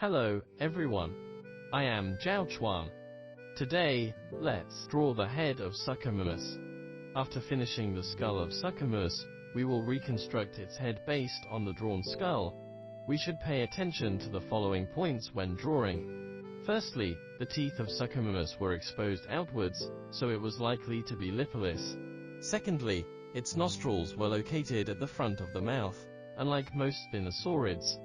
Hello, everyone. I am Chuang. Today, let's draw the head of Suchomimus. After finishing the skull of Suchomimus, we will reconstruct its head based on the drawn skull. We should pay attention to the following points when drawing. Firstly, the teeth of Suchomimus were exposed outwards, so it was likely to be lipless. Secondly, its nostrils were located at the front of the mouth, unlike most spinosaurids.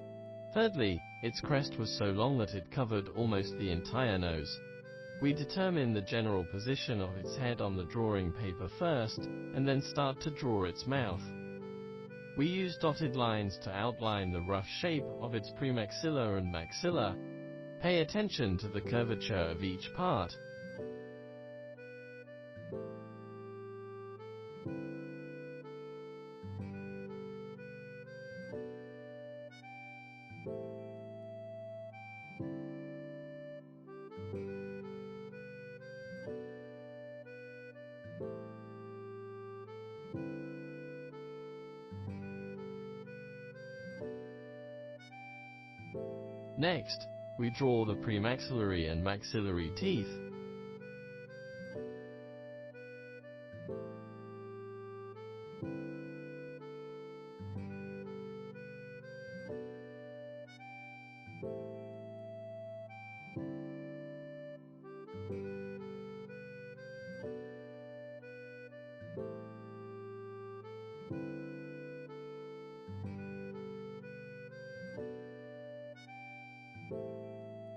Thirdly, its crest was so long that it covered almost the entire nose. We determine the general position of its head on the drawing paper first, and then start to draw its mouth. We use dotted lines to outline the rough shape of its premaxilla and maxilla. Pay attention to the curvature of each part. Next, we draw the premaxillary and maxillary teeth.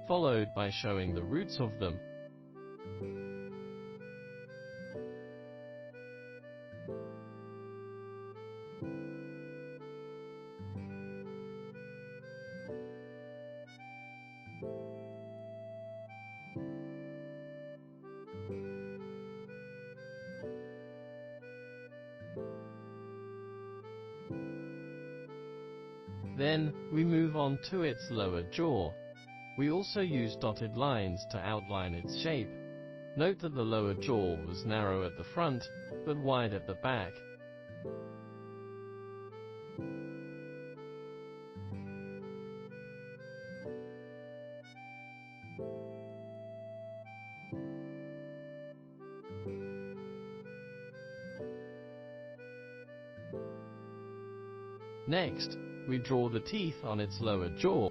Followed by showing the roots of them. Then, we move on to its lower jaw. We also use dotted lines to outline its shape. Note that the lower jaw was narrow at the front, but wide at the back. Next, we draw the teeth on its lower jaw.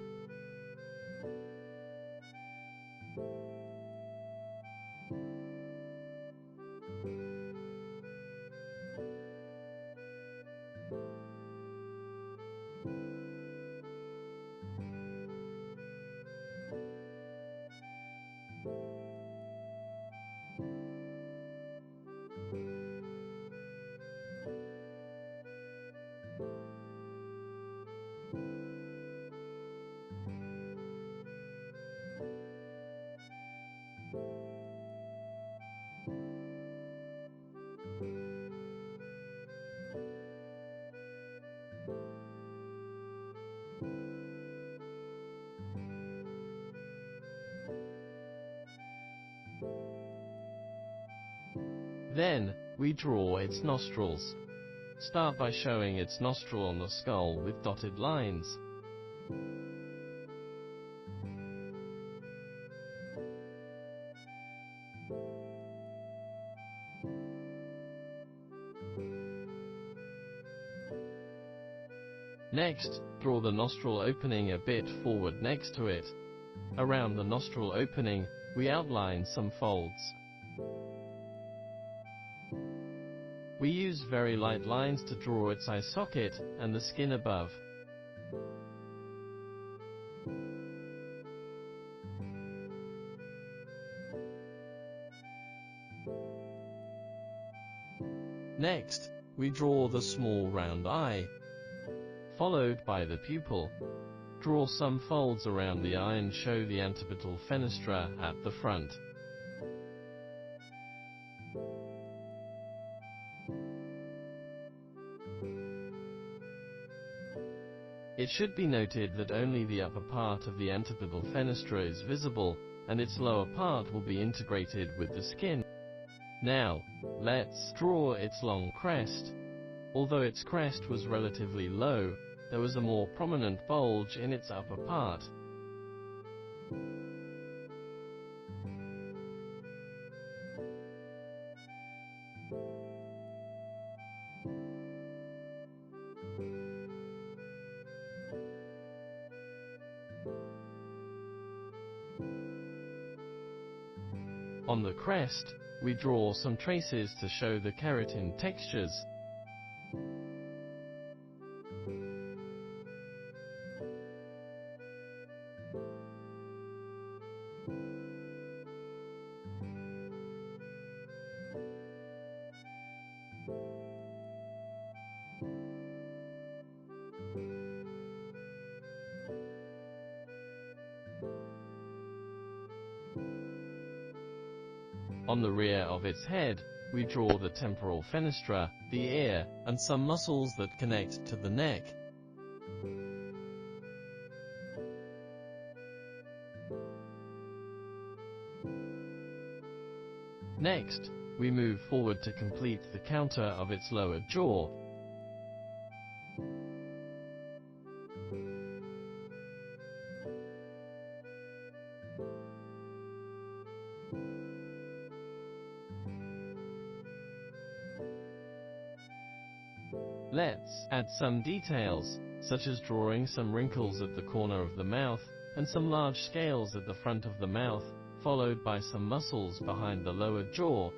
Then, we draw its nostrils. Start by showing its nostril on the skull with dotted lines. Next, draw the nostril opening a bit forward next to it. Around the nostril opening, we outline some folds. We use very light lines to draw its eye socket and the skin above. Next, we draw the small round eye, followed by the pupil. Draw some folds around the eye and show the antipodal fenestra at the front. It should be noted that only the upper part of the antipodal fenestra is visible, and its lower part will be integrated with the skin. Now, let's draw its long crest. Although its crest was relatively low, there was a more prominent bulge in its upper part. On the crest, we draw some traces to show the keratin textures. On the rear of its head, we draw the temporal fenestra, the ear, and some muscles that connect to the neck. Next, we move forward to complete the counter of its lower jaw. Let's add some details, such as drawing some wrinkles at the corner of the mouth, and some large scales at the front of the mouth, followed by some muscles behind the lower jaw.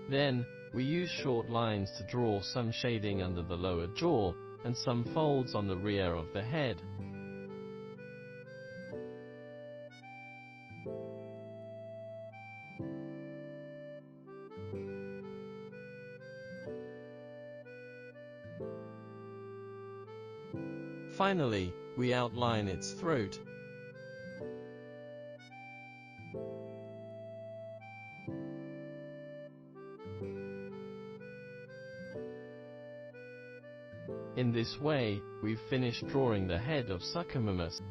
Then, we use short lines to draw some shading under the lower jaw, and some folds on the rear of the head. Finally, we outline its throat. In this way, we've finished drawing the head of Suchomimus.